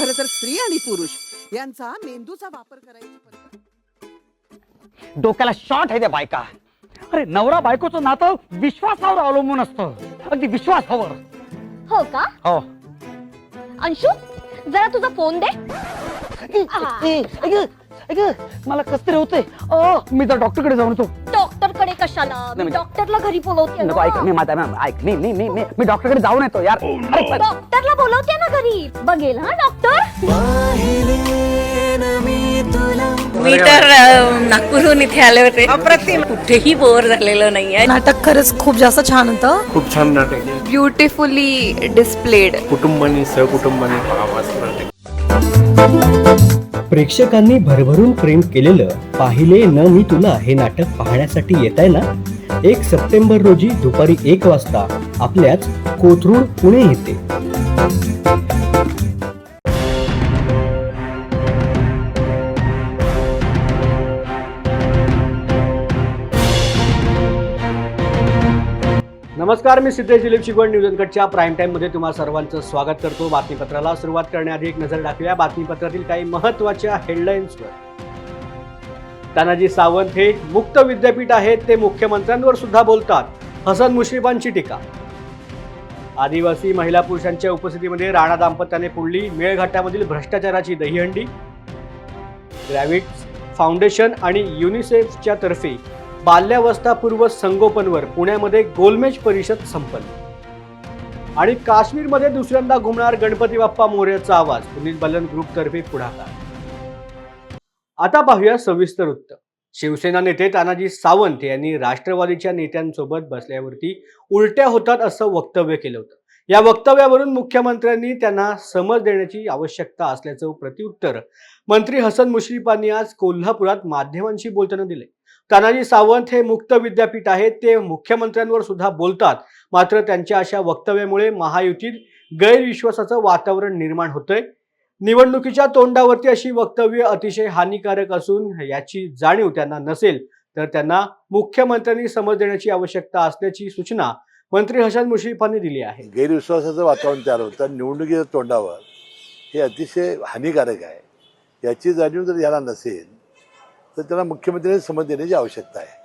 खरं तर स्त्री आणि पुरुष यांचा मेंदूचा वापर करायची पद्धत डोक्याला शॉट आहे त्या बायका. अरे नवरा बायकोचं नातं विश्वासावर अवलंबून असतं, अगदी विश्वासावर. हो का? हो. अंशु जरा तुझा फोन दे. मला कसं तरी होतंय. मी तर डॉक्टरकडे जाऊन येतो. डॉक्टर कडे कशाला? मी डॉक्टरला घरी बोलवते नको, ऐक मी ऐक मी डॉक्टरकडे जाऊन येतो यार. डॉक्टरला बोलवते ना घरी. बघेल हा डॉक्टर. मी तर नागपूरहून इथे आले होते. अप्रतिम, कुठेही बोर झालेलं नाहीये. नाटक खरंच खूप जास्त छान होतं. खूप छान नाटक आहे. Beautifully displayed. कुटुंबानी सहकुटुंबानी पाहावाच नाटक. प्रेक्षकांनी भरभरून प्रेम केलेलं पाहिले न मी तुला हे नाटक पाहण्यासाठी येत आहे ना. 1 सप्टेंबर रोजी दुपारी 1 वाजता आपल्याच कोथरूड पुणे येथे. नमस्कार, मी सिद्धेश दिलीप शिगवण. न्यूज अनकटच्या प्राईम टाईममध्ये तुम्हा सर्वांचं स्वागत करतो. बातमीपत्राला सुरुवात करण्याआधी एक नजर टाकूया बातमीपत्रातील काही महत्त्वाच्या हेडलाईन्सवर. तानाजी सावंत हे मुक्त विद्यापीठ आहेत, ते मुख्यमंत्र्यांवर सुद्धा बोलतात. हसन मुश्रीफांची टीका. आदिवासी महिला पुरुषांच्या उपस्थितीमध्ये राणा दाम्पत्याने फोडली मेळघाटामधील भ्रष्टाचाराची दहीहंडी. ग्रॅव्हिट्स फाउंडेशन आणि युनिसेफच्या तर्फे बाल्यावस्थापूर्व संगोपनवर पुण्यामध्ये गोलमेज परिषद संपन्न. आणि काश्मीरमध्ये दुसऱ्यांदा घुमणार गणपती बाप्पा मोरयाचा आवाज, पुनीत बलन ग्रुपतर्फे पुढाकार. आता पाहूया सविस्तर वृत्त. शिवसेना नेते तानाजी सावंत यांनी राष्ट्रवादीच्या नेत्यांसोबत बसल्यावरती उलट्या होतात असं वक्तव्य केलं होतं. या वक्तव्यावरून मुख्यमंत्र्यांनी त्यांना समज देण्याची आवश्यकता असल्याचं प्रत्युत्तर मंत्री हसन मुश्रीफांनी आज कोल्हापुरात माध्यमांशी बोलताना दिले. तानाजी सावंत हे मुक्त विद्यापीठ आहेत, ते मुख्यमंत्र्यांवर सुद्धा बोलतात. मात्र त्यांच्या अशा वक्तव्यामुळे महायुतीत गैरविश्वासाचं वातावरण निर्माण होतंय. निवडणुकीच्या तोंडावरती अशी वक्तव्य अतिशय हानिकारक असून याची जाणीव त्यांना नसेल तर त्यांना मुख्यमंत्र्यांनी समज देण्याची आवश्यकता असल्याची सूचना मंत्री हसन मुश्रीफांनी दिली आहे. गैरविश्वासाचं वातावरण तयार होतं निवडणुकीच्या तोंडावर, हे अतिशय हानिकारक आहे. याची जाणीव जर याला नसेल तर त्याला मुख्यमंत्र्यांनी समज देण्याची आवश्यकता आहे.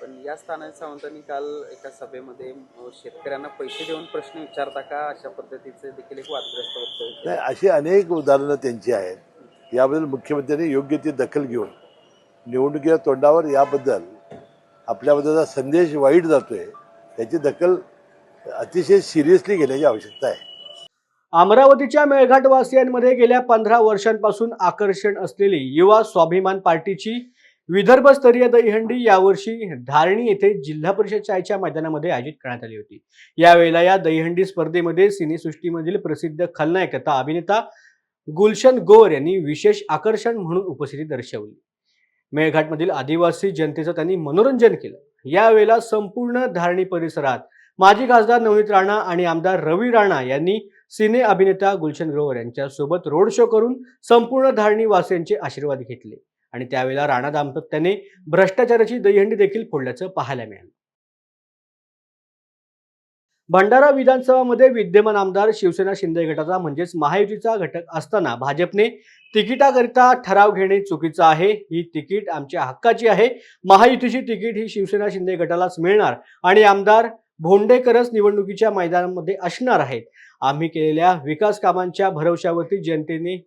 पण या तानाजी सावंतांनी काल एका सभेमध्ये शेतकऱ्यांना पैसे देऊन प्रश्न विचारता का, अशा पद्धतीचे देखील एक वादग्रस्त वक्तव्य. नाही, अशी अनेक उदाहरणं त्यांची आहेत. याबद्दल मुख्यमंत्र्यांनी योग्य ती दखल घेऊन निवडणुकीच्या तोंडावर याबद्दल आपल्याबद्दलचा संदेश वाईट जातोय, त्याची दखल अतिशय सिरियसली घेण्याची आवश्यकता आहे. अमरावतीच्या मेळघाटवासियांमध्ये गेल्या 15 वर्षांपासून आकर्षण असलेली युवा स्वाभिमान पार्टीची विदर्भस्तरीय दहीहंडी यावर्षी धारणी येथे जिल्हा परिषद शाळेच्या मैदानामध्ये आयोजित करण्यात आली होती. यावेळेला या दहीहंडी स्पर्धेमध्ये सिनेसृष्टीमधील प्रसिद्ध खलनायक तथा अभिनेता गुलशन गोवर यांनी विशेष आकर्षण म्हणून उपस्थिती दर्शवली. मेळघाटमधील आदिवासी जनतेचं त्यांनी मनोरंजन केलं. यावेळेला संपूर्ण धारणी परिसरात माजी खासदार नवनीत राणा आणि आमदार रवी राणा यांनी सिने अभिनेता गुलशन ग्रोवर यांच्या सोबत रोड शो करून संपूर्ण धारणी वासियांचे आशीर्वाद घेतले. आणि त्यावेळेला राणा दाम्पत्याने भ्रष्टाचाराची दहीहंडी देखील फोडल्याचं पाहायला मिळालं. भंडारा विधानसभामध्ये विद्यमान आमदार शिवसेना शिंदे गटाचा म्हणजेच महायुतीचा घटक असताना भाजपने तिकिटाकरिता ठराव घेणे चुकीचं आहे. ही तिकीट आमच्या हक्काची आहे. महायुतीची तिकीट ही शिवसेना शिंदे गटालाच मिळणार आणि आमदार भोंडेकरच निवडणुकीच्या मैदानामध्ये असणार आहेत. आम्ही केलेल्या विकास कामांच्या भरवशावरती जनतेने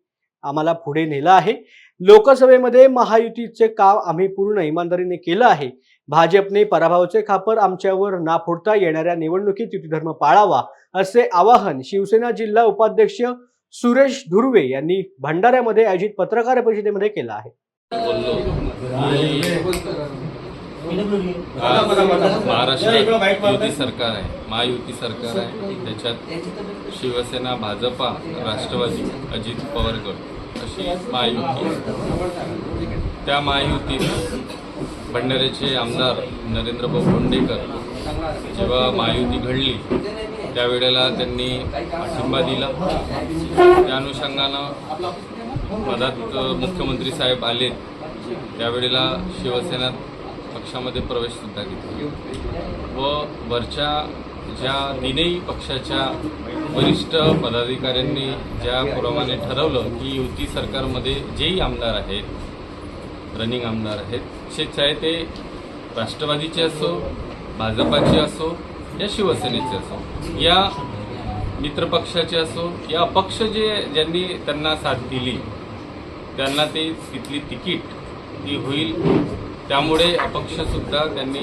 आम्हाला पुढे नेलं आहे. लोकसभेमध्ये महायुतीचे काम आम्ही पूर्ण इमानदारीने केलं आहे. भाजपने पराभवाचे खापर आमच्यावर ना फोडता येणाऱ्या निवडणुकीत युतीधर्म पाळावा असे आवाहन शिवसेना जिल्हा उपाध्यक्ष सुरेश धुर्वे यांनी भंडाऱ्यामध्ये आयोजित पत्रकार परिषदेमध्ये केलं आहे. महाराष्ट्रात युती सरकार आहे, महायुती सरकार आहे. त्याच्यात शिवसेना, भाजपा, राष्ट्रवादी, अजित पवार गट अशी महायुती. त्या महायुतीत भंडाऱ्याचे आमदार नरेंद्रभाऊ भोंडेकर जेव्हा महायुती घडली त्यावेळेला त्यांनी पाठिंबा दिला. त्या अनुषंगानं मधात मुख्यमंत्री साहेब आले, त्यावेळेला शिवसेना पक्षामध्ये प्रवेश सुद्धा घेतला व वरच्या ज्या तीनही पक्षाच्या वरिष्ठ पदाधिकाऱ्यांनी ज्याप्रमाणे ठरवलं की युती सरकारमध्ये जेही आमदार आहेत, रनिंग आमदार आहेत, चाहे ते राष्ट्रवादीचे असो, भाजपाचे असो या शिवसेनेचे असो, या मित्रपक्षाचे असो या अपक्ष ज्यांनी त्यांना साथ दिली त्यांना ते तिथली तिकीट ती होईल. त्यामुळे अपक्षसुद्धा त्यांनी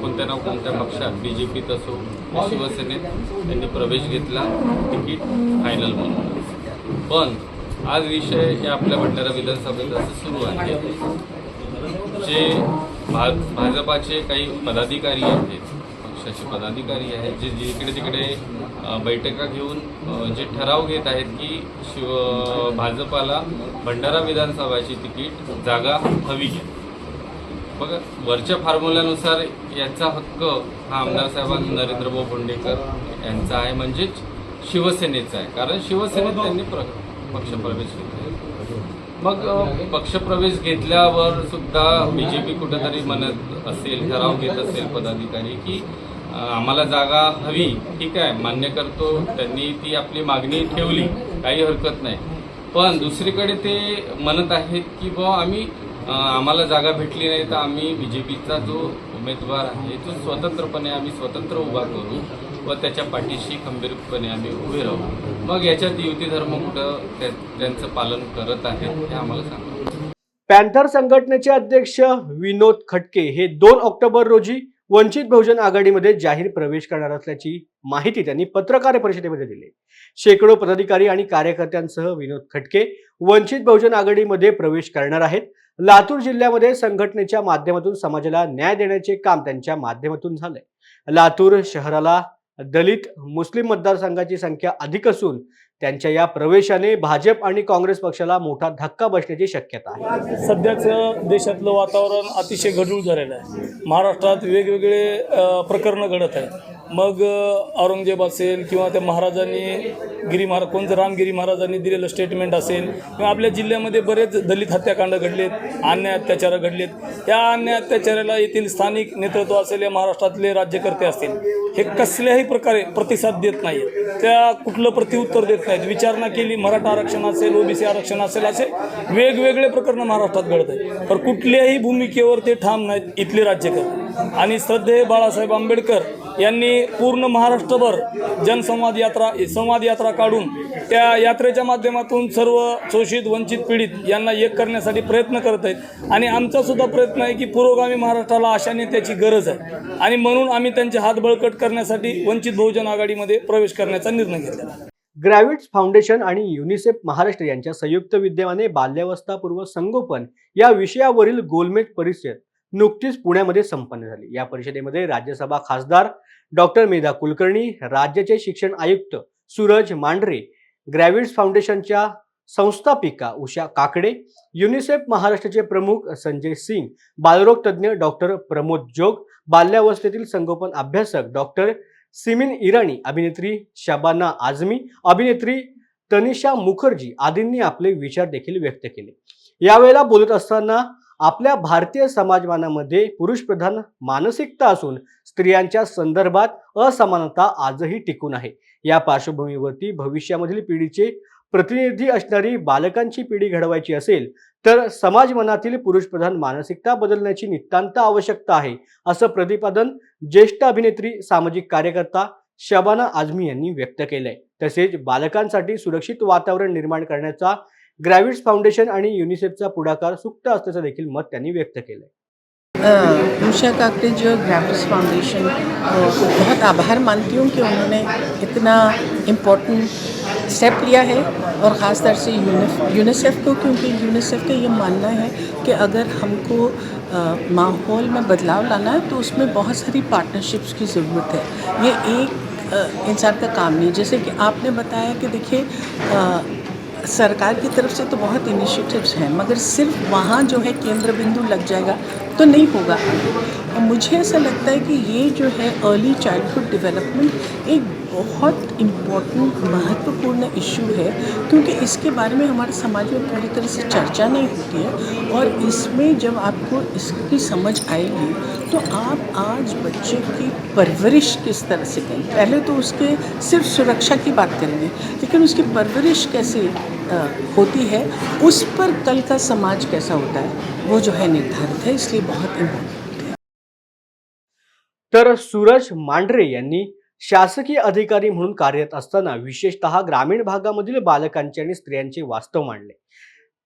कोणत्या ना कोणत्या पक्षात BJPत असो शिवसेनेत त्यांनी प्रवेश घेतला तिकीट फायनल म्हणून. पण आज विषय या आपल्या भंडारा विधानसभेत असं सुरू आहे. जे भाजपाचे काही पदाधिकारी आहेत, पक्षाचे पदाधिकारी आहेत, जे जिकडे तिकडे बैठका घेऊन जे ठराव घेत आहेत की भाजपाला भंडारा विधानसभाची तिकीट जागा हवी आहे. बघा, वरच्या फॉर्म्युल्यानुसार याचा हक्क हा आमदार साहेबांना नरेंद्रभाऊ भोंडेकर यांचा आहे, म्हणजेच शिवसेनेचा आहे. कारण शिवसेनेत त्यांनी पक्षप्रवेश घेतला. मग पक्षप्रवेश घेतल्यावर सुद्धा BJP कुठेतरी म्हणत असेल, ठराव घेत असेल पदाधिकारी की आम्हाला जागा हवी, ठीक आहे, मान्य करतो, त्यांनी ती आपली मागणी ठेवली, काही हरकत नाही. पण दुसरीकडे ते म्हणत आहेत की आम्हाला जागा भेटली नाही तर आम्ही BJPचा जो उमेदवार आहे तो स्वतंत्रपणे आम्ही स्वतंत्र उभा करू व त्याच्या पाठीशी खंबीरपणे आम्ही उभे राहू. मग याच्यात युती धर्म कुठं त्यांचं पालन करत आहे हे आम्हाला सांगा. पॅन्थर संघटनेचे अध्यक्ष विनोद खटके हे 2 ऑक्टोबर रोजी वंचित बहुजन आघाडीमध्ये जाहीर प्रवेश करणार असल्याची माहिती त्यांनी पत्रकार परिषदेमध्ये दिली. शेकडो पदाधिकारी आणि कार्यकर्त्यांसह विनोद खटके वंचित बहुजन आघाडीमध्ये प्रवेश करणार आहेत. लातूर जिल्ह्यामध्ये संघटनेच्या माध्यमातून समाजाला न्याय देण्याचे काम त्यांच्या माध्यमातून झालंय. लातूर शहराला दलित मुस्लिम मतदारसंघाची संख्या अधिक असून त्यांच्या या प्रवेशाने भाजप आणि काँग्रेस पक्षाला मोठा धक्का बसण्याची शक्यता आहे. सध्याचं देशातलं वातावरण अतिशय गढूळ झालेलं आहे. महाराष्ट्रात वेगवेगळे प्रकरणं घडत आहेत. मग औरंगजेब असेल किंवा त्या महाराजांनी कोणतं रामगिरी महाराजांनी दिलेलं स्टेटमेंट असेल किंवा आपल्या जिल्ह्यामध्ये बरेच दलित हत्याकांड घडलेत, अन्याय अत्याचार घडलेत. या अन्याय अत्याचाराला येथील स्थानिक नेतृत्व असेल, या महाराष्ट्रातले राज्यकर्ते असतील, हे कसल्याही प्रकारे प्रतिसाद देत नाही. त्या कुठलं प्रत्युत्तर देत नाहीत. विचारणा केली, मराठा आरक्षण असेल, OBC आरक्षण असेल, असे वेगवेगळे प्रकरण महाराष्ट्रात घडत आहेत. पण कुठल्याही भूमिकेवर ते ठाम नाहीत इथले राज्यकर्ते. आणि श्रद्धेय बाळासाहेब आंबेडकर यांनी पूर्ण महाराष्ट्रभर जनसंवाद यात्रा काढून त्या यात्रेच्या माध्यमातून सर्व शोषित वंचित पीडित यांना एक करण्यासाठी प्रयत्न करत आहेत. आणि आमचा सुद्धा प्रयत्न आहे की पुरोगामी महाराष्ट्राला अशा नेत्याची गरज आहे आणि म्हणून आम्ही त्यांचे हात बळकट करण्यासाठी वंचित बहुजन आघाडीमध्ये प्रवेश करण्याचा निर्णय घेतला. ग्रॅव्हिट्स फाउंडेशन आणि युनिसेफ महाराष्ट्र यांच्या संयुक्त विद्यमाने बाल्यावस्थापूर्व संगोपन या विषयावरील गोलमेज परिषद नुकतीच पुण्यामध्ये संपन्न झाली. या परिषदेमध्ये राज्यसभा खासदार डॉक्टर मेधा कुलकर्णी, राज्याचे शिक्षण आयुक्त सूरज मांढरे, ग्रॅव्हिट्स फाउंडेशनच्या संस्थापिका उषा काकडे, युनिसेफ महाराष्ट्राचे प्रमुख संजय सिंग, बालरोग तज्ज्ञ डॉक्टर प्रमोद जोग, बाल्यावस्थेतील संगोपन अभ्यासक डॉक्टर सिमिन इराणी, अभिनेत्री शबाना आझमी, अभिनेत्री तनिषा मुखर्जी आदींनी आपले विचार देखील व्यक्त केले. यावेळेला बोलत असताना आपल्या भारतीय समाजमानामध्ये पुरुषप्रधान मानसिकता असून स्त्रियांच्या संदर्भात असमानता आजही टिकून आहे. या पार्श्वभूमीवरती भविष्यामधील पिढीचे प्रतिनिधी असणारी बालकांची पिढी घडवायची असेल तर समाजमनातील पुरुषप्रधान मानसिकता बदलण्याची नितांत आवश्यकता आहे, असं प्रतिपादन ज्येष्ठ अभिनेत्री, सामाजिक कार्यकर्ता शबाना आझमी यांनी व्यक्त केलंय. तसेच बालकांसाठी सुरक्षित वातावरण निर्माण करण्याचा ग्रॅव्हिट्स फाउंडेशन आणि युनिसेफचा पुढाकार सूक्त असल्याचं देखील मत त्यांनी व्यक्त केलंय. उषा काकड़े जो ग्रैव्हिट्स फाउंडेशन को बहुत आभार मानती हूँ कि उन्होंने इतना इम्पोर्टेंट स्टेप लिया है और ख़ास तौर से यूनिसेफ को, क्योंकि यूनिसेफ का ये मानना है कि अगर हमको माहौल में बदलाव लाना है तो उसमें बहुत सारी पार्टनरशिप्स की ज़रूरत है. ये एक इंसान का काम नहीं. जैसे कि आपने बताया कि देखिए सरकार की तरफ से तो बहुत इनिशिएटिव्स हैं, मगर सिर्फ वहाँ जो है केंद्र बिंदु लग जाएगा तो नहीं होगा. मुझे ऐसा लगता है कि ये जो है अर्ली चाइल्डहुड डेवलपमेंट एक बहुत इम्पोर्टेंट महत्वपूर्ण इशू है, क्योंकि इसके बारे में हमारे समाज में पूरी तरह से चर्चा नहीं होती है। और इसमें जब आपको इसकी समझ आएगी तो आप आज बच्चे की परवरिश किस तरह से करें। पहले तो उसके सिर्फ सुरक्षा की बात करेंगे, लेकिन उसकी परवरिश कैसे होती है, उस पर कल का समाज कैसा होता है, वो जो है निर्धारित है, इसलिए बहुत इम्पोर्टेंट है। तर सूरज मांढरे यांनी शासकीय अधिकारी म्हणून कार्यरत असताना विशेषतः ग्रामीण भागामधील बालकांचे आणि स्त्रियांचे वास्तव मांडले।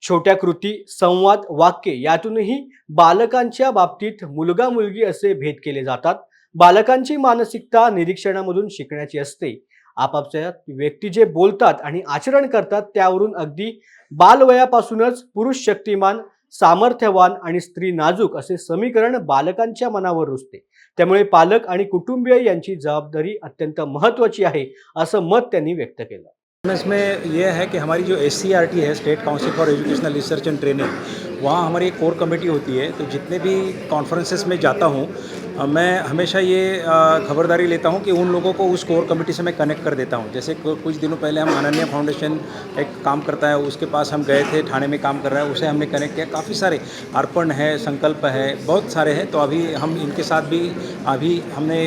छोट्या कृती, संवाद, वाक्य यातूनही बालकांच्या बाबतीत मुलगा मुलगी असे भेद केले जातात। बालकांची मानसिकता निरीक्षणामधून शिकण्याची असते। आपापसात व्यक्ती जे बोलतात आणि आचरण करतात त्यावरून अगदी बालवयापासूनच पुरुष शक्तिमान, सामर्थ्यवान आणि स्त्री नाजूक असे समीकरण बालकांच्या मनावर रुजते। त्यामुळे पालक आणि कुटुंबीय यांची जबाबदारी अत्यंत महत्त्वाची आहे असं मत त्यांनी व्यक्त केलं। इसमें यह है कि हमारी जो SCRT है, state council for educational research end training, वहाँ हमारी एक कोर कमेटी होती है। तो जितने भी कॉन्फ्रेंसेस में जाता हूँ मैं हमेशा ये खबरदारी लेता हूँ कि उन लोगों को उस कोर कमेटी से मैं कनेक्ट कर देता हूँ। जैसे कुछ दिनों पहले हम अनन्या फाउंडेशन एक काम करता है, उसके पास हम गए थे, ठाणे में काम कर रहा है, उसे हमने कनेक्ट किया। काफ़ी सारे अर्पण है, संकल्प है, बहुत सारे हैं। तो अभी हम इनके साथ भी अभी हमने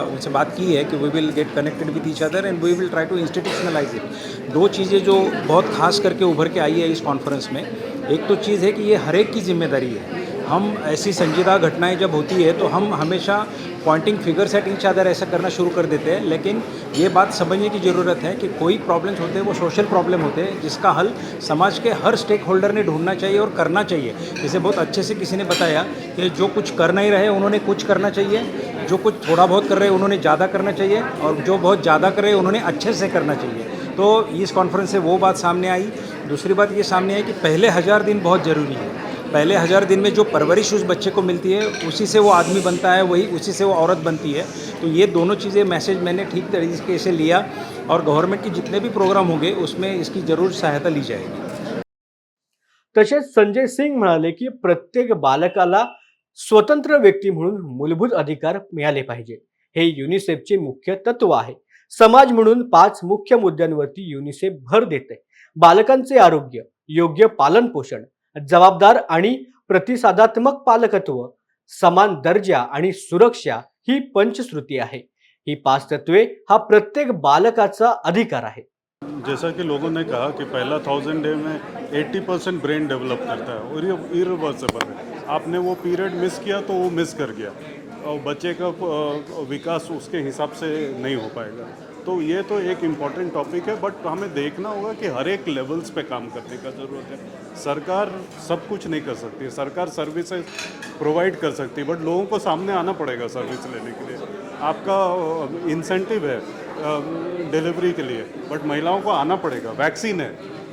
उनसे बात की है कि we will get connected with each other and we will try to institutionalise it. दो चीज़ें जो बहुत खास करके उभर के आई है इस कॉन्फ्रेंस में, एक तो चीज़ है कि ये हर एक की जिम्मेदारी है। हम ऐसी संजीदा घटनाएं जब होती है तो हम हमेशा pointing figures at each other ऐसा करना शुरू कर देते हैं, लेकिन ये बात समझने की ज़रूरत है कि कोई प्रॉब्लम्स होते हैं वो सोशल प्रॉब्लम होते हैं, जिसका हल समाज के हर स्टेक होल्डर ने ढूंढना चाहिए और करना चाहिए। जैसे बहुत अच्छे से किसी ने बताया कि जो कुछ कर नहीं रहे उन्होंने कुछ करना चाहिए, जो कुछ थोड़ा बहुत कर रहे हैं उन्होंने ज़्यादा करना चाहिए, और जो बहुत ज़्यादा कर रहे हैं उन्होंने अच्छे से करना चाहिए। तो इस कॉन्फ्रेंस से वो बात सामने आई। दूसरी बात ये सामने आई कि पहले 1000 दिन बहुत ज़रूरी है। पहले 1000 दिन में जो परवरिश उस बच्चे को मिलती है उसी से वो आदमी बनता है, वही उसी से वो औरत बनती है। तो ये दोनों चीज़ें मैसेज मैंने ठीक तरीके से लिया और गवर्नमेंट की जितने भी प्रोग्राम होंगे उसमें इसकी ज़रूर सहायता ली जाएगी। तसेच संजय सिंग म्हणाले की प्रत्येक बालकाला स्वतंत्र व्यक्ती म्हणून मूलभूत अधिकार मिळाले पाहिजे, हे युनिसेफचे मुख्य तत्व आहे। समाज म्हणून 5 मुख्य मुद्द्यांवरती युनिसेफ भर देते। बालकांचे आरोग्य, योग्य पालन पोषण, जबाबदार आणि प्रतिसादात्मक पालकत्व, समान दर्जा आणि सुरक्षा ही पंचश्रुती आहे। ही 5 तत्वे हा प्रत्येक बालकाचा अधिकार आहे। जैसा कि लोगों ने कहा कि पहला 1000 डे में 80% ब्रेन डेवलप करता है और ये इरिवर्सिबल है। आपने वो पीरियड मिस किया तो वो मिस कर गया और बच्चे का विकास उसके हिसाब से नहीं हो पाएगा। तो ये तो एक इम्पॉर्टेंट टॉपिक है, बट हमें देखना होगा कि हर एक लेवल्स पे काम करने का ज़रूरत है। सरकार सब कुछ नहीं कर सकती, सरकार सर्विसेज प्रोवाइड कर सकती है, बट लोगों को सामने आना पड़ेगा सर्विस लेने के लिए। आपका इंसेंटिव है डिलीवरी के लिए, बट महिलाओं को आना पड़ेगा। वैक्सीन है,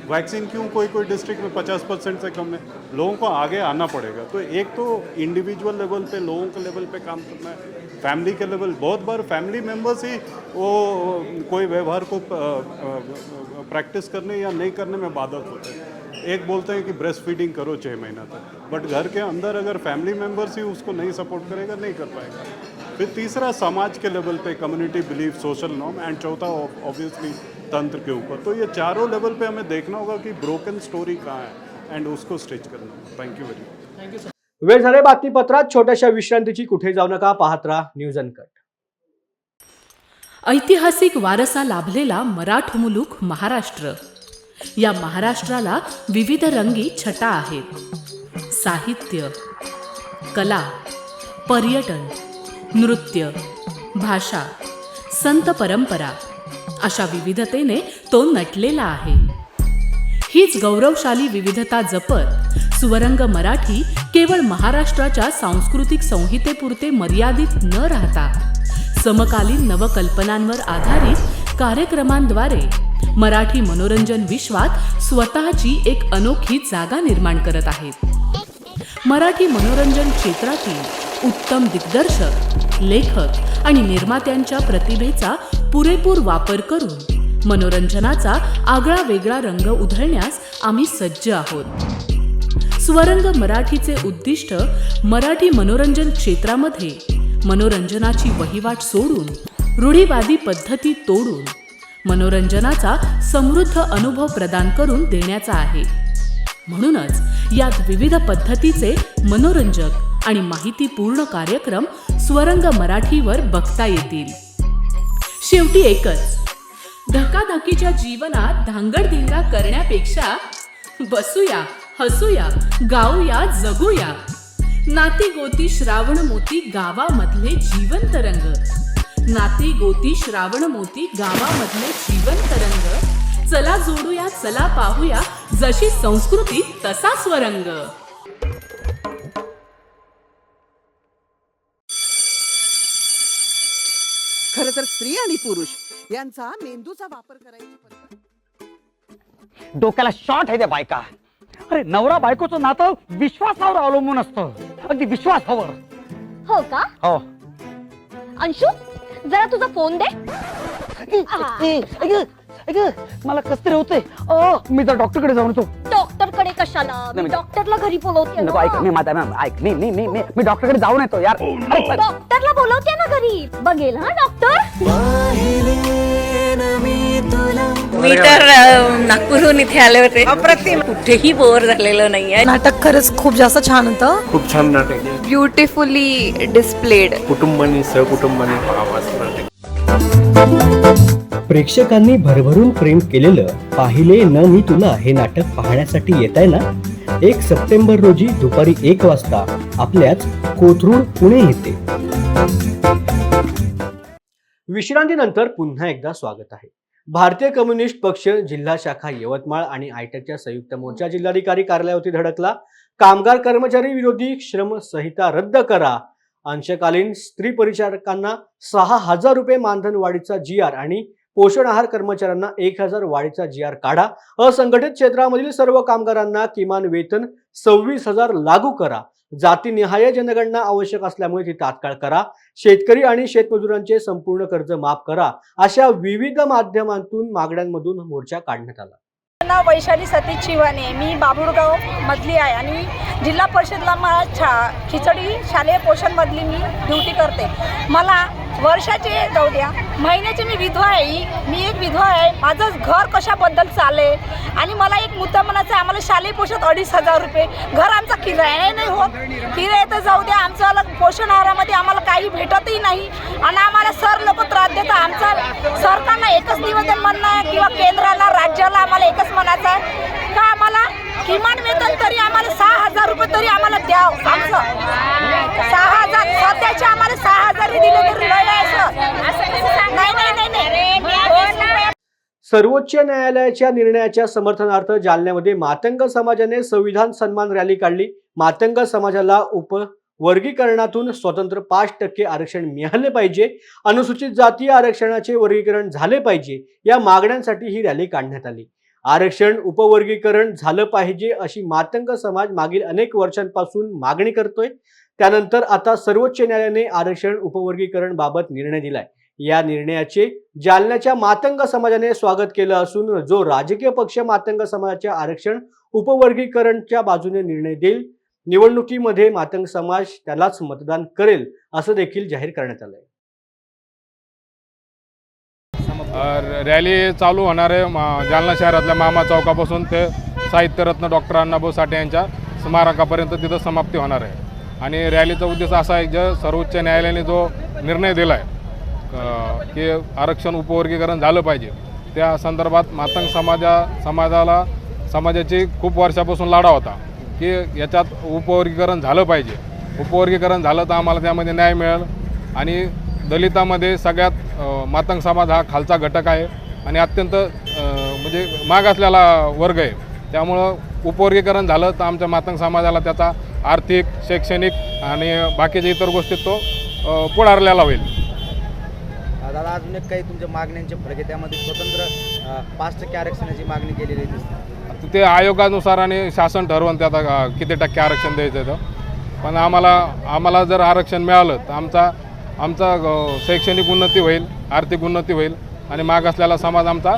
वैक्सीन क्यों कोई डिस्ट्रिक्ट में 50% से कम है, लोगों को आगे आना पड़ेगा। तो एक तो इंडिविजुअल लेवल पे लोगों के लेवल पे काम करना है, फैमिली के लेवल। बहुत बार फैमिली मेंबर्स ही वो कोई व्यवहार को प्रैक्टिस करने या नहीं करने में बाधक होते हैं। एक बोलते हैं कि ब्रेस्ट फीडिंग करो 6 महीना तक, बट घर के अंदर अगर फैमिली मेंबर्स ही उसको नहीं सपोर्ट करेगा, नहीं कर पाएगा। फिर तीसरा समाज के लेवल पे community belief, social norm, and चौथा ऑब्वियसली तंत्र के ऊपर। तो ये चारों लेवल पे हमें देखना होगा कि ब्रोकन स्टोरी कहाँ है एंड उसको स्टिच करना होगा। Thank you very much. Thank you. वेळ झाले बातमीपत्रात छोट्याशा विश्रांतीची, कुठे जाऊ नका, पाहत राहा न्यूज अनकट। ऐतिहासिक वारसा लाभलेला मराठ मुलूक महाराष्ट्र। या महाराष्ट्राला विविध रंगी छटा आहेत। साहित्य, कला, पर्यटन, नृत्य, भाषा, संत परंपरा अशा विविधतेने तो नटलेला आहे। हीच गौरवशाली विविधता जपत सुवरंग मराठी केवळ महाराष्ट्राच्या सांस्कृतिक संहितेपुरते मर्यादित न राहता समकालीन नवकल्पनांवर आधारित कार्यक्रमांद्वारे मराठी मनोरंजन विश्वात स्वतःची एक अनोखी जागा निर्माण करत आहेत। मराठी मनोरंजन क्षेत्रातील उत्तम दिग्दर्शक, लेखक आणि निर्मात्यांच्या प्रतिभेचा पुरेपूर वापर करून मनोरंजनाचा आगळा वेगळा रंग उधळण्यास आम्ही सज्ज आहोत। स्वरंग मराठीचे उद्दिष्ट मराठी मनोरंजन क्षेत्रामध्ये मनोरंजनाची वहिवाट सोडून रूढीवादी पद्धती तोडून मनोरंजनाचा समृद्ध अनुभव प्रदान करून देण्याचा आहे. म्हणूनच यात विविध पद्धतीचे मनोरंजक आणि माहितीपूर्ण कार्यक्रम स्वरंग मराठीवर बघता येतील. शेवटी एकच, धकाधकीच्या जीवनात धांगडधिंगा करण्यापेक्षा बसूया, हसूया, गाऊया, जगूया. नाती गोती श्रावण मोती गावामधले जीवंत रंग. नाती गोती श्रावण मोती गावामधले जीवंत रंग. चला जोडूया, चला पाहूया, जशी संस्कृती तसा स्वरंग. खरं तर स्त्री आणि पुरुष यांचा मेंदूचा वापर करायची पद्धत. डोक्याला शॉट आहे त्या बायका. अरे नवरा बायकोचं नातं विश्वासावर अवलंबून असतं, अगदी विश्वासावर. हो का? हो. अंशू, जरा तुझा फोन दे. मला कसं तरी होतंय. मी तर डॉक्टरकडे जाऊन येतो. डॉक्टरकडे कशाला? मी डॉक्टरला घरी बोलवते नको, ऐक, ऐक, मी डॉक्टरकडे जाऊन येतो यार. डॉक्टरला बोलवते ना घरी. बघेल हा डॉक्टर. मी तर नागपूरहून इथे आले होते. अप्रतिम, कुठेही बोर झालेलं नाहीये. नाटक खरंच खूप जास्त छान होतं. खूप छान नाटक आहे. Beautifully displayed. कुटुंबाने सहकुटुंबाने पाहावं असं नाटक. प्रेक्षकांनी भरभरून प्रेम केलेलं पाहिले न मी तुला हे नाटक पाहण्यासाठी येत आहे ना. 1 सप्टेंबर रोजी दुपारी 1 वाजता आपल्याच कोथरूड पुणे येथे. विश्रांतीनंतर पुन्हा एकदा स्वागत आहे. भारतीय कम्युनिस्ट पक्ष जिल्हा शाखा यवतमाळ आणि आयटकच्या संयुक्त मोर्चा जिल्हाधिकारी कार्यालयावरती धडकला. कामगार कर्मचारी विरोधी श्रम संहिता रद्द करा. अंशकालीन स्त्री परिचारकांना 6,000 रुपये मानधन वाढीचा GR आणि पोषण आहार कर्मचाऱ्यांना 1,000 वाढीचा GR काढा. असंघटित क्षेत्रामधील सर्व कामगारांना किमान वेतन 26,000 लागू करा. जातीनिहाय जनगणना आवश्यक असल्यामुळे ती तात्काळ करा. शेतकरी आणि शेतमजुरांचे संपूर्ण कर्ज माफ करा. अशा विविध माध्यमांतून मागण्यांमधून मोर्चा काढण्यात आला. नाव वैशाली सतीश शिवाने. मी बाबुळगाव मधली आहे आणि जिल्हा परिषदला खिचडी शालेय पोषण मधली मी ड्युटी करते. मला वर्षाचे जाऊ द्या, महिन्याची मी विधवा आहे. मी एक विधवा आहे. माझं घर कशाबद्दल चालेल आणि मला एक मुद्दा म्हणायचा, आम्हाला शालेय पोषण 2,500 रुपये. घर आमचा किराया नाही होत. किराया तर जाऊ द्या, आमचं पोषण आहारामध्ये आम्हाला काही भेटतही नाही आणि आम्हाला सर लोक त्रास देतात. आमचा सरकारला एकच निवेदन म्हणणं आहे किंवा केंद्राला राज्याला आम्हाला एकच म्हणायचं आहे का आम्हाला किमान वेतन तरी आम्हाला 6,000 रुपये तरी आम्हाला द्यावं. आमचं 6,000 सध्याचे आम्हाला 6,000 दिले तरी नाही. सर्वोच्च न्यायालयाच्या निर्णयाच्या समर्थनार्थ जालन्यामध्ये मातंग समाजाने संविधान सन्मान रॅली काढली. मातंग समाजाला उपवर्गीकरणातून स्वतंत्र 5% आरक्षण मिळाले पाहिजे. अनुसूचित जाती आरक्षणाचे वर्गीकरण झाले पाहिजे. या मागण्यांसाठी ही रॅली काढण्यात आली. आरक्षण उपवर्गीकरण झालं पाहिजे अशी मातंग समाज मागील अनेक वर्षांपासून मागणी करतोय. त्यानंतर आता सर्वोच्च न्यायालयाने आरक्षण उपवर्गीकरण बाबत निर्णय दिलाय. या निर्णयाचे जालन्याच्या मातंग समाजाने स्वागत केलं असून जो राजकीय पक्ष मातंग समाजाच्या आरक्षण उपवर्गीकरणच्या बाजूने निर्णय देईल, निवडणुकीमध्ये मातंग समाज त्यालाच मतदान करेल असं देखील जाहीर करण्यात आलंय. रॅली चालू होणार आहे जालना शहरातल्या मामा चौकापासून ते साहित्यरत्न डॉक्टर अण्णाभाऊ साठे यांच्या स्मारकापर्यंत तिथं समाप्ती होणार आहे. आणि रॅलीचा उद्देश असा आहे, जे सर्वोच्च न्यायालयाने जो निर्णय दिला आहे की आरक्षण उपवर्गीकरण झालं पाहिजे, त्या संदर्भात मातंग समाजाची खूप वर्षापासून लढा होता की याच्यात उपवर्गीकरण झालं पाहिजे. उपवर्गीकरण झालं तर आम्हाला त्यामध्ये न्याय मिळेल. आणि दलितामध्ये सगळ्यात मातंग समाज हा खालचा घटक आहे आणि अत्यंत म्हणजे मागासलेला वर्ग आहे. त्यामुळं उपवर्गीकरण झालं तर आमच्या मातंग समाजाला त्याचा आर्थिक, शैक्षणिक आणि बाकीच्या इतर गोष्टीत तो पुढारलेला होईल. दादा, अजून एक काही तुमच्या मागण्यांचे फरक आहे, त्यामध्ये स्वतंत्र 5% आरक्षणाची मागणी केलेली दिसते. ते आयोगानुसार आणि शासन ठरवून त्यात किती टक्के आरक्षण द्यायचं आहे. पण आम्हाला जर आरक्षण मिळालं तर आमचा शैक्षणिक उन्नती होईल, आर्थिक उन्नती होईल आणि मागासलेला समाज आमचा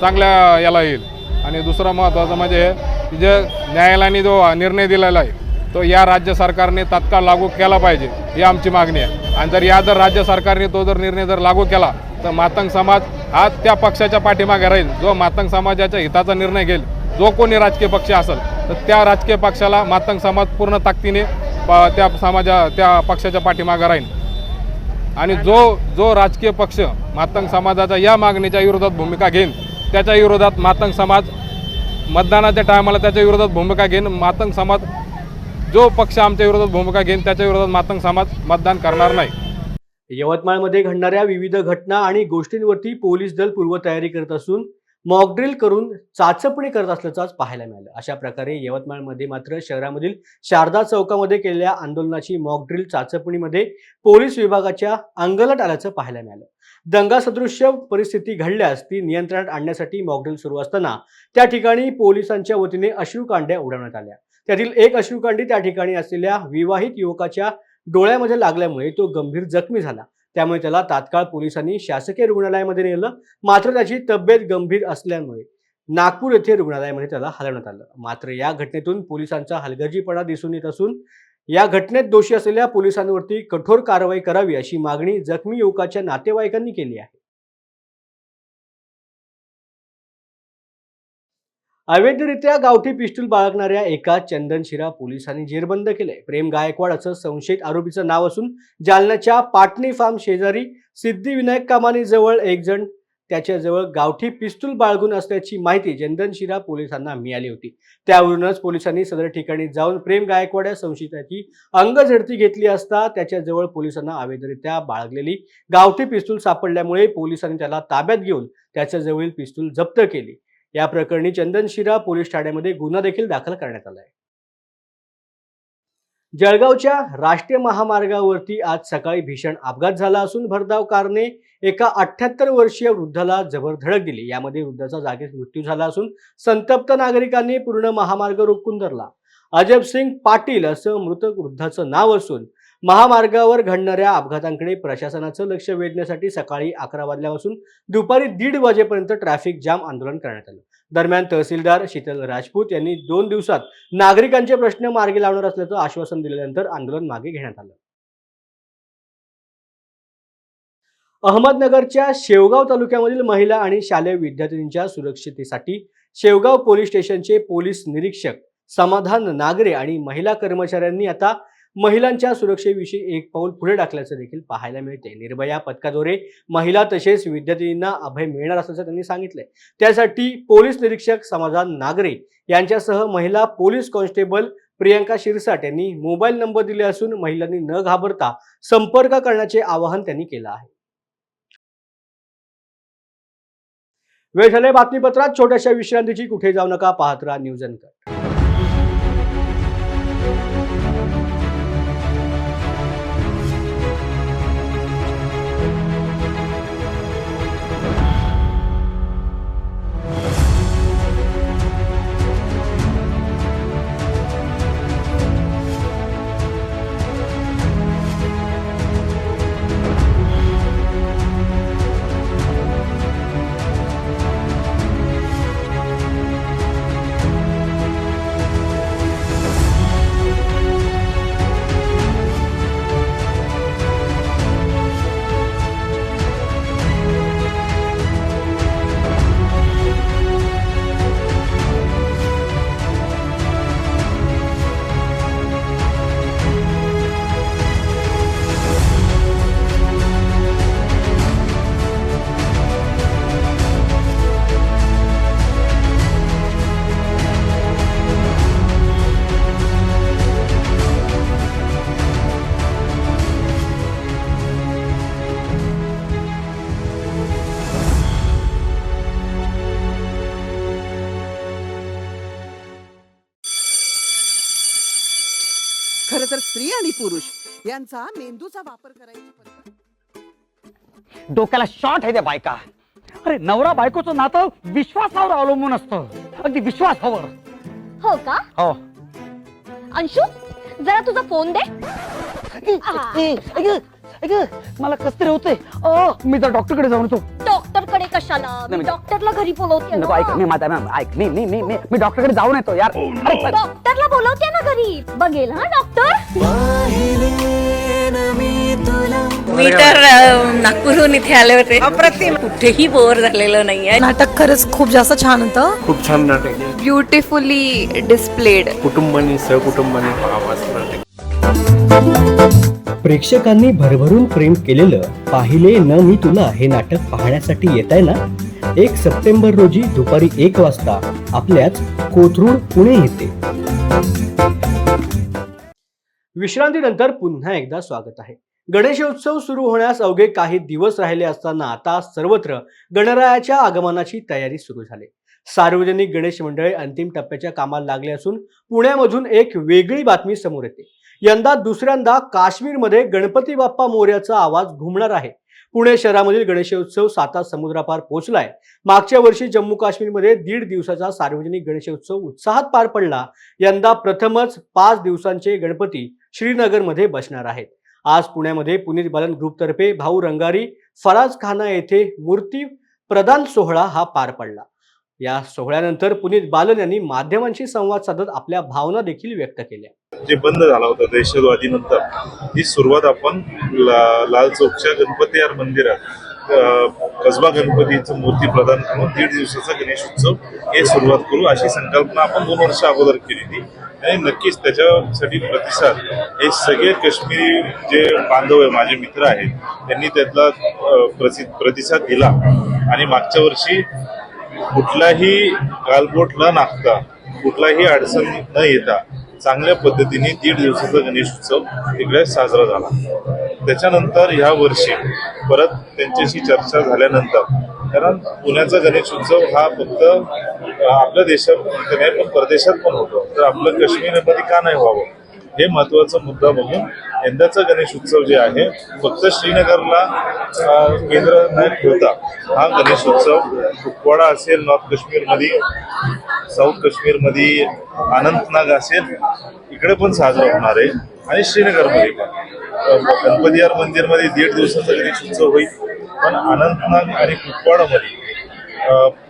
चांगल्या याला येईल. आणि दुसरं महत्त्वाचं म्हणजे की जे न्यायालयाने जो निर्णय दिलेला आहे तो या राज्य सरकारने तात्काळ लागू केला पाहिजे ही आमची मागणी आहे. आणि जर राज्य सरकारने तो निर्णय लागू केला तर मातंग समाज हा त्या पक्षाच्या पाठीमागे राहील जो मातंग समाजाच्या हिताचा निर्णय घेईल. जो कोणी राजकीय पक्ष असेल तर त्या राजकीय पक्षाला मातंग समाज पूर्ण ताकदीने त्या पक्षाच्या पाठीमागे राहील. आणि जो राजकीय पक्ष मातंग समाजाच्या या मागणीच्या विरोधात भूमिका घेईल त्याच्या विरोधात मातंग समाज मतदानाच्या टायमाला त्याच्या विरोधात भूमिका घेईन. मातंग समाज जो पक्ष आमच्या विरोधात भूमिका घेईन त्याच्या विरोधात मातंग समाज मतदान करणार नाही. यवतमाळमध्ये घडणाऱ्या विविध घटना आणि गोष्टींवरती पोलीस दल पूर्वतयारी करत असून मॉकड्रिल करून चाचपणी करत असल्याचं पाहायला मिळालं. अशा प्रकारे यवतमाळमध्ये मात्र शहरामधील शारदा चौकामध्ये केलेल्या आंदोलनाची मॉकड्रिल चाचपणीमध्ये पोलीस विभागाच्या अंगलट आल्याचं पाहायला मिळालं. दंगा सदृश्य परिस्थिती घडल्यास ती नियंत्रणात आणण्यासाठी मॉकड्रिल सुरू असताना त्या ठिकाणी पोलिसांच्या वतीने अश्रूकांड्या उडवण्यात आल्या. त्यातील एक अश्रूकांडी त्या ठिकाणी असलेल्या विवाहित युवकाच्या डोळ्यामध्ये लागल्यामुळे तो गंभीर जखमी झाला. त्यामुळे त्याला तात्काळ पोलिसांनी शासकीय रुग्णालयामध्ये नेलं. मात्र त्याची तब्येत गंभीर असल्यामुळे नागपूर येथे रुग्णालयामध्ये त्याला हलवण्यात आलं. मात्र या घटनेतून पोलिसांचा हलगर्जीपणा दिसून येत असून या घटनेत दोषी असलेल्या पोलिसांवरती कठोर कारवाई करावी अशी मागणी जखमी युवकाच्या नातेवाईकांनी केली आहे. अवैधरित्या गावठी पिस्तूल बाळगणाऱ्या एका चंदनशिरा पोलिसांनी जेरबंद केले. प्रेम गायकवाड असं संशयित आरोपीचं नाव असून जालन्याच्या पाटणी फार्म शेजारी सिद्धिविनायक कमानी जवळ एक जण त्याच्याजवळ गावठी पिस्तूल बाळगून असल्याची माहिती चंदनशिरा पोलिसांना मिळाली होती. त्यावरूनच पोलिसांनी सदर ठिकाणी जाऊन प्रेम गायकवाड या संशयिताची अंगझडती घेतली असता त्याच्याजवळ पोलिसांना अवैधरित्या बाळगलेली गावठी पिस्तूल सापडल्यामुळे पोलिसांनी त्याला ताब्यात घेऊन त्याच्याजवळील पिस्तूल जप्त केली. या प्रकरणी चंदनशिरा पोलीस ठाण्यामध्ये गुन्हा देखील दाखल करण्यात आला आहे. जळगावच्या राष्ट्रीय महामार्गावरती आज सकाळी भीषण अपघात झाला असून भरधाव कारने एका 78 वर्षीय वृद्धाला जबर धडक दिली. यामध्ये वृद्धाचा जागीच मृत्यू झाला असून संतप्त नागरिकांनी पूर्ण महामार्ग रोखून धरला. अजबसिंग पाटील असं मृत वृद्धाचं नाव असून महामार्गावर घडणाऱ्या अपघातांकडे प्रशासनाचं लक्ष वेधण्यासाठी सकाळी 11 वाजल्यापासून दुपारी 1:30 वाजेपर्यंत ट्रॅफिक जाम आंदोलन करण्यात आलं. दरम्यान तहसीलदार शीतल राजपूत यांनी 2 दिवसात नागरिकांचे प्रश्न मार्गी लावणार असल्याचं आश्वासन दिल्यानंतर आंदोलन मागे घेण्यात आलं. अहमदनगरच्या शेवगाव तालुक्यामधील महिला आणि शालेय विद्यार्थिनींच्या सुरक्षिततेसाठी शेवगाव पोलीस स्टेशनचे पोलीस निरीक्षक समाधान नागरे आणि महिला कर्मचाऱ्यांनी आता महिलांच्या सुरक्षेविषयी एक पाऊल पुढे टाकल्याचं देखील पाहायला मिळते. निर्भया पथकाद्वारे महिला तसेच विद्यार्थिनींना अभय मिळणार असल्याचं त्यांनी सांगितलंय. त्यासाठी पोलीस निरीक्षक समाधान नागरे यांच्यासह महिला पोलीस कॉन्स्टेबल प्रियंका शिरसाट यांनी मोबाईल नंबर दिले असून महिलांनी न घाबरता संपर्क करण्याचे आवाहन त्यांनी केलं आहे. वेळ झाले बातमीपत्रात छोट्याशा विश्रांतीची. कुठे जाऊ नका, पाहत राहा न्यूज अनकट. खरं तर स्त्री आणि पुरुष यांचा मेंदूचा वापर करायची पद्धत. डोक्याला शॉट आहे त्या बायका. अरे नवरा बायकोचं नातं विश्वासावर अवलंबून असतं. अगदी विश्वासावर. हो का? हो. अंशु जरा तुझा फोन दे. मला कसं तरी होतंय. मी तर डॉक्टरकडे जाऊन येतो. डॉक्टर डॉक्टरकडे कशाला मी डॉक्टरला घरी बोलवते नको ऐक मी ऐक मी डॉक्टरकडे जाऊन येतो यार. डॉक्टरला बोलवते ना घरी बघेल हा डॉक्टर मी तर नागपूरहून इथे आले होते अप्रतिम कुठेही बोर झालेलं नाहीये. नाटक खरंच खूप जास्त छान होतं. खूप छान नाटक आहे. Beautifully displayed. कुटुंबाने सहकुटुंबाने पाहावं असं नाटक. प्रेक्षकांनी भरभरून प्रेम केलेलं पाहिले न मी तुला हे नाटक पाहण्यासाठी येत आहे ना. 1 सप्टेंबर रोजी दुपारी 1 वाजता आपल्याच कोथरूड पुणे येथे. विश्रांतीनंतर पुन्हा एकदा स्वागत आहे. गणेशोत्सव सुरू होण्यास अवघे काही दिवस राहिले असताना आता सर्वत्र गणरायाच्या आगमनाची तयारी सुरू झाली. सार्वजनिक गणेश मंडळे अंतिम टप्प्याच्या कामाला लागले असून पुण्यामधून एक वेगळी बातमी समोर येते. यंदा दुसऱ्यांदा काश्मीरमध्ये गणपती बाप्पा मोरयाचा आवाज घुमणार आहे. पुणे शहरामधील गणेशोत्सव साता समुद्रापार पोहोचलाय. मागच्या वर्षी जम्मू काश्मीरमध्ये 1.5 दिवसाचा सार्वजनिक गणेशोत्सव उत्साहात पार पडला. यंदा प्रथमच 5 दिवसांचे गणपती श्रीनगरमध्ये बसणार आहेत. आज पुण्यामध्ये पुनीत बालन ग्रुपतर्फे भाऊ रंगारी फराज खाना येथे मूर्ती प्रदान सोहळा हा पार पडला. या सोहळ्यानंतर पुनीत बालन यांनी माध्यमांशी संवाद साधत आपल्या भावना देखील व्यक्त केल्या. जे बंद झाला होता दहशतवादीनंतर ही सुरुवात आपण लाल चौकच्या गणपती यार मंदिरात कसबा गणपतीचं मूर्ती प्रदान करून 1.5 दिवसाचा गणेशोत्सव हे सुरुवात करू अशी संकल्पना आपण 2 वर्ष अगोदर केली होती. आणि नक्कीच त्याच्यासाठी प्रतिसाद हे सगळे काश्मीरी जे बांधव आहे माझे मित्र आहेत त्यांनी त्यातला प्रतिसाद दिला. आणि मागच्या वर्षी कुठलाही गालबोट न नागता कुठलाही अडचण न येता चांगल्या पद्धतीने 1.5 दिवसाचा गणेशोत्सव तिकडे साजरा झाला. त्याच्यानंतर ह्या वर्षी परत त्यांच्याशी चर्चा झाल्यानंतर कारण पुण्याचा गणेशोत्सव हा फक्त आपल्या देशात नाही पण परदेशात पण होतो तर आपलं काश्मीरमध्ये का नाही व्हावं हे महत्वाचा मुद्दा बघून यंदाचा गणेशोत्सव जे आहे फक्त श्रीनगरला केंद्र न ठेवता हा गणेशोत्सव कुपवाडा असेल नॉर्थ काश्मीरमध्ये साऊथ काश्मीरमध्ये अनंतनाग असेल इकडे पण साजरा होणार आहे आणि श्रीनगरमध्ये पण गणपती यार मंदिरमध्ये 1.5 दिवसाचा गणेशोत्सव होईल. पण अनंतनाग आणि कुपवाडामध्ये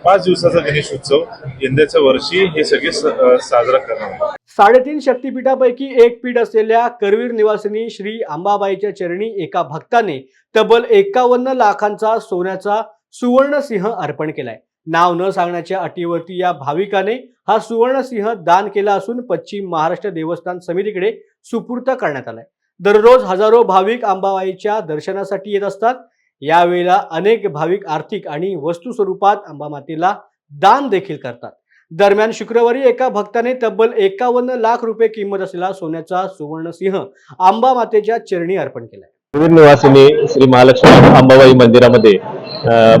5 दिवसाचा गणेशोत्सव यंदाच्या वर्षी हे सगळे साजरा करणार. 3.5 शक्तिपीठापैकी एक पीठ असलेल्या करवीर निवासिनी श्री अंबाबाईच्या चरणी एका भक्ताने तब्बल 51 लाखांचा सोन्याचा सुवर्णसिंह अर्पण केलाय. नाव न सांगण्याच्या अटीवरती या भाविकाने हा सुवर्णसिंह दान केला असून पश्चिम महाराष्ट्र देवस्थान समितीकडे सुपूर्द करण्यात आलाय. दररोज हजारो भाविक अंबाबाईच्या दर्शनासाठी येत असतात. यावेळेला अनेक भाविक आर्थिक आणि वस्तू स्वरूपात अंबामातेला दान देखील करतात. दरम्यान शुक्रवारी एका भक्ताने तब्बल 51 लाख रुपये किंमत असलेला सोन्याचा सुवर्णसिंह अंबामातेच्या चरणी अर्पण केलाय. करवीर निवासिनी श्री महालक्ष्मी अंबाबाई मंदिरामध्ये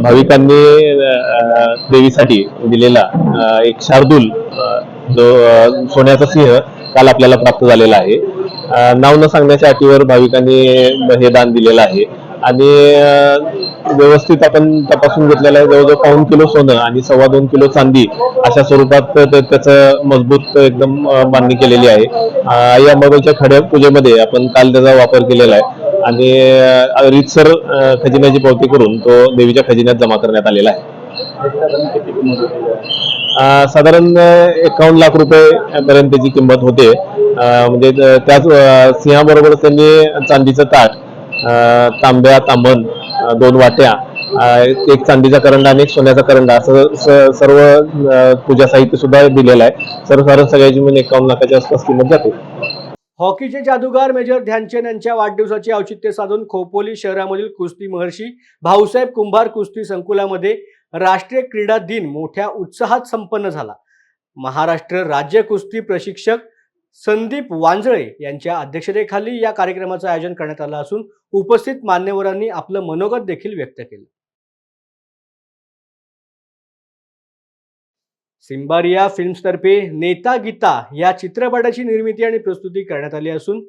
भाविकांनी देवीसाठी दिलेला एक शार्दूल जो सोन्याचा सिंह काल आपल्याला प्राप्त झालेला आहे. नाव न सांगण्याच्या अटीवर भाविकांनी हे दान दिलेलं आहे आणि व्यवस्थित आपण तपासून घेतलेलं आहे. जवळजवळ 1 किलो सोनं आणि 2.25 किलो चांदी अशा स्वरूपात त्याचं मजबूत एकदम बांधणी केलेली आहे. आई अंबाबाईच्या खड्या पूजेमध्ये आपण काल त्याचा वापर केलेला आहे आणि रीतसर खजिन्याची पावती करून तो देवीच्या खजिन्यात जमा करण्यात आलेला आहे. साधारण 51 लाख रुपये पर्यंत त्याची किंमत होते. म्हणजे त्याच सिंहाबरोबर त्यांनी चांदीचं ताट, तांब्या, तांबण, 2 वाट्या, एक चांदीचा करंडा आणि एक सोन्याचा करंडा असं सर्व पूजा साहित्य सुद्धा दिलेलं आहे. सर्वसाधारण सगळ्याची मिळून 51 लाखाच्या आसपास किंमत जाते. हॉकीचे जादूगार मेजर ध्यानचंद यांच्या वाढदिवसाचे औचित्य साधून खोपोली शहरामधील कुस्ती महर्षी भाऊसाहेब कुंभार कुस्ती संकुलामध्ये राष्ट्रीय क्रीडा दिन मोठ्या उत्साहात संपन्न झाला. महाराष्ट्र राज्य कुस्ती प्रशिक्षक संदीप वांजळे यांच्या अध्यक्षतेखाली या कार्यक्रमाचं आयोजन करण्यात आलं असून उपस्थित मान्यवरांनी आपलं मनोगत देखील व्यक्त केलं. सिम्बारिया फिल्म्सतर्फे नेता गीता या चित्रपटाची निर्मिती आणि प्रस्तुती करण्यात आली असून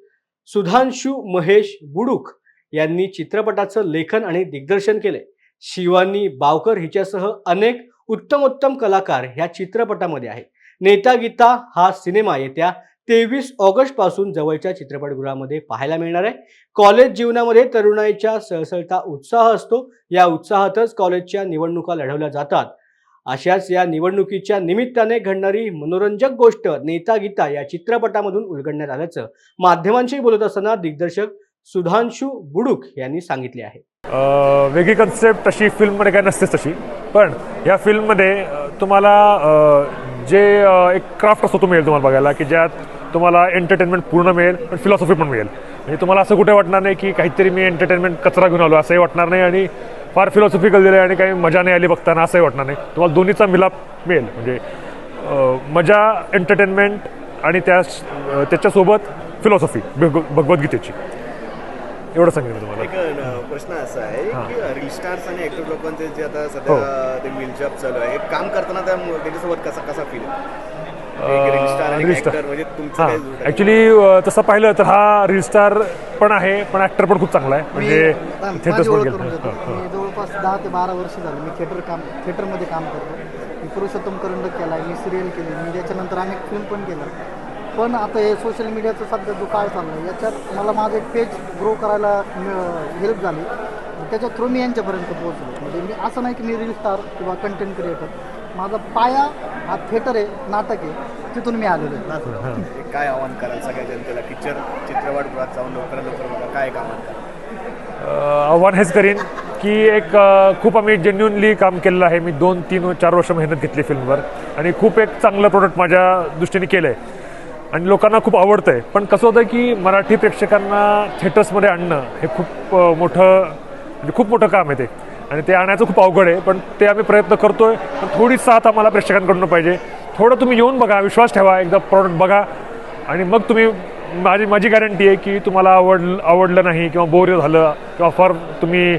सुधांशु महेश बुडुक यांनी चित्रपटाचं लेखन आणि दिग्दर्शन केले. शिवानी बावकर हिच्यासह अनेक उत्तम कलाकार ह्या चित्रपटामध्ये आहेत. नेता गीता हा सिनेमा येत्या 23 ऑगस्ट पासून जवळच्या चित्रपटगृहामध्ये पाहायला मिळणार आहे. कॉलेज जीवनामध्ये तरुणाईच्या सळसळता उत्साह असतो. या उत्साहातच कॉलेजच्या निवडणुका लढवल्या जातात. अशाच या निवडणुकीच्या निमित्ताने घडणारी मनोरंजक गोष्ट नेता गीता या चित्रपटामधून उलगडण्यात आल्याचं माध्यमांशी बोलत असताना दिग्दर्शक सुधांशू बुडुक यांनी सांगितले आहे. वेगळी कन्सेप्ट अशी फिल्ममध्ये काय नसतेच तशी, पण या फिल्ममध्ये तुम्हाला जे एक क्राफ्ट असतो तो मिळेल तुम्हाला बघायला, की ज्यात तुम्हाला एंटरटेनमेंट पूर्ण मिळेल पण फिलॉसॉफी पण मिळेल. म्हणजे तुम्हाला असं कुठे वाटणार नाही की काहीतरी मी एंटरटेनमेंट कचरा घेऊन आलो असंही वाटणार नाही आणि फार फिलॉसॉफिकल दिलं आणि काही मजा नाही आली बघताना असंही वाटणार नाही. तुम्हाला दोन्हीचा मिलाप मिळेल. म्हणजे मजा, एंटरटेनमेंट आणि त्याच्यासोबत फिलॉसॉफी भगवद्गीतेची. एवढं सांगितलं तुम्हाला. एक प्रश्न असा आहे की रील स्टार्स आणि ॲक्टर लोकांचे जे आता सध्या ते मिल जॉब चालू आहे, काम करताना त्याच्यासोबत कसा फील ऍक्च्युली तसं पाहिलं तर हा रील स्टार पण आहे, पण ऍक्टर पण खूप चांगला आहे. म्हणजे थिएटर्स पण गेलो. जवळपास 10 ते 12 वर्ष झाली मी थिएटरमध्ये काम करतो. मी पुरुषोत्तम करंडक केला आहे, मी सिरियल केली, मी त्याच्यानंतर अनेक फिल्म पण केलं. पण आता हे सोशल मीडियाचा सध्या जो काळ चालला आहे याच्यात मला माझं एक पेज ग्रो करायला हेल्प झाली. त्याच्या थ्रू मी यांच्यापर्यंत पोहोचलो. म्हणजे मी असं नाही की मी रील स्टार किंवा कंटेंट क्रिएटर, माझा पाया हा थिएटर आहे, नाटक आहे, तिथून मी आलेलो आहे. काय आव्हान कराल सगळ्या जनतेला की चित्रपटगृहात जाऊन लवकरात काय आव्हान कराल? आव्हान हेच करीन की एक खूप आम्ही जेन्युनली काम केलेलं आहे. मी 2, 3, 4 वर्ष मेहनत घेतली फिल्मवर आणि खूप एक चांगलं प्रोडक्ट माझ्या दृष्टीने केलं आहे आणि लोकांना खूप आवडतं आहे. पण कसं होतं की मराठी प्रेक्षकांना थिएटर्समध्ये आणणं हे खूप मोठं काम आहे ते, आणि ते आणायचं खूप अवघड आहे. पण ते आम्ही प्रयत्न करतोय. पण थोडी साथ आम्हाला प्रेक्षकांकडून पाहिजे. थोडं तुम्ही येऊन बघा, विश्वास ठेवा, एकदा प्रॉडक्ट बघा आणि मग तुम्ही माझी गॅरंटी आहे की तुम्हाला आवडलं नाही किंवा बोर झालं किंवा फार तुम्ही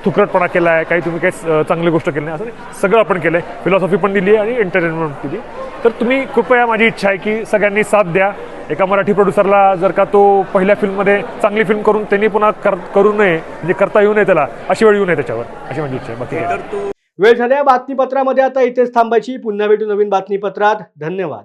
तुकरटपणा केला आहे, काही तुम्ही काही चांगली गोष्ट केली नाही, असं नाही. सगळं आपण केलं आहे. फिलॉसॉफी पण दिली आहे आणि एंटरटेनमेंट दिली. तर तुम्ही कृपया, माझी इच्छा आहे की सगळ्यांनी साथ द्या. एका मराठी प्रोड्युसरला जर का तो पहिल्या फिल्ममध्ये चांगली फिल्म करून त्यांनी पुन्हा करू नये, म्हणजे करता येऊ नये त्याला, अशी वेळ येऊ नये त्याच्यावर, अशी माझी इच्छा आहे. बाकी वेळ झाल्या बातमीपत्रामध्ये आता इथेच थांबायची. पुन्हा भेटू नवीन बातमीपत्रात. धन्यवाद.